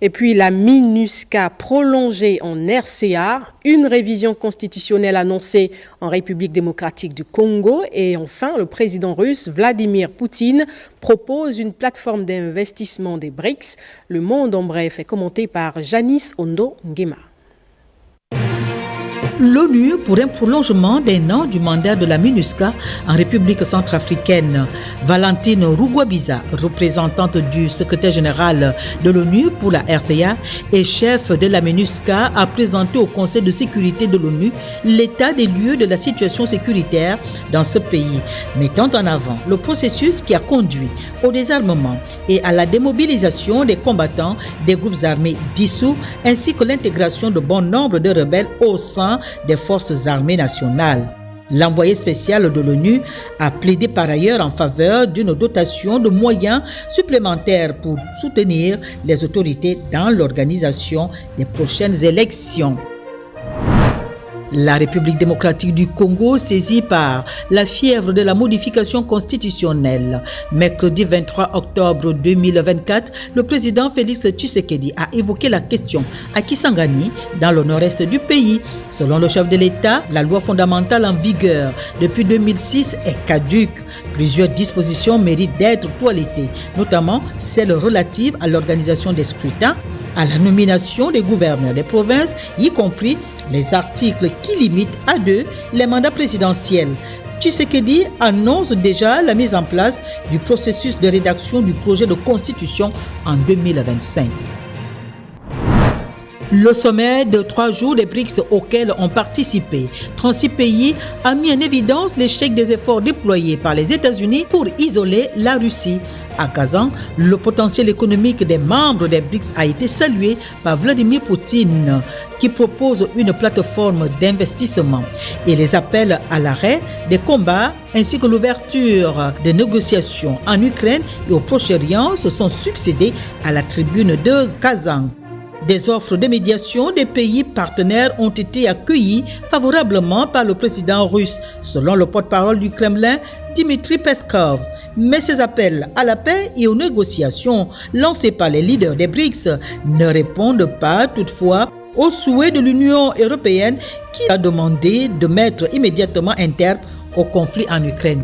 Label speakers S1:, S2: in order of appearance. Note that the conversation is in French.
S1: Et puis la MINUSCA prolongée en RCA, une révision constitutionnelle annoncée en République démocratique du Congo et enfin le président russe Vladimir Poutine propose une plateforme d'investissement des BRICS. Le Monde en bref est commenté par Janice Ondo Nguema.
S2: L'ONU pour un prolongement d'un an du mandat de la MINUSCA en République centrafricaine. Valentine Rugwabiza, représentante du secrétaire général de l'ONU pour la RCA et chef de la MINUSCA, a présenté au Conseil de sécurité de l'ONU l'état des lieux de la situation sécuritaire dans ce pays, mettant en avant le processus qui a conduit au désarmement et à la démobilisation des combattants des groupes armés dissous, ainsi que l'intégration de bon nombre de rebelles au sein des forces armées nationales. L'envoyé spécial de l'ONU a plaidé par ailleurs en faveur d'une dotation de moyens supplémentaires pour soutenir les autorités dans l'organisation des prochaines élections. La République démocratique du Congo, saisie par la fièvre de la modification constitutionnelle. Mercredi 23 octobre 2024, le président Félix Tshisekedi a évoqué la question à Kisangani, dans le nord-est du pays. Selon le chef de l'État, la loi fondamentale en vigueur depuis 2006 est caduque. Plusieurs dispositions méritent d'être toilettées, notamment celles relatives à l'organisation des scrutins, à la nomination des gouverneurs des provinces, y compris les articles qui limitent à 2 les mandats présidentiels. Tshisekedi annonce déjà la mise en place du processus de rédaction du projet de constitution en 2025. Le sommet de 3 jours des BRICS auquel ont participé 36 pays a mis en évidence l'échec des efforts déployés par les États-Unis pour isoler la Russie. À Kazan, le potentiel économique des membres des BRICS a été salué par Vladimir Poutine, qui propose une plateforme d'investissement et les appels à l'arrêt des combats ainsi que l'ouverture des négociations en Ukraine et au Proche-Orient se sont succédés à la tribune de Kazan. Des offres de médiation des pays partenaires ont été accueillies favorablement par le président russe, selon le porte-parole du Kremlin, Dmitry Peskov. Mais ces appels à la paix et aux négociations lancés par les leaders des BRICS ne répondent pas toutefois aux souhaits de l'Union européenne qui a demandé de mettre immédiatement un terme au conflit en Ukraine.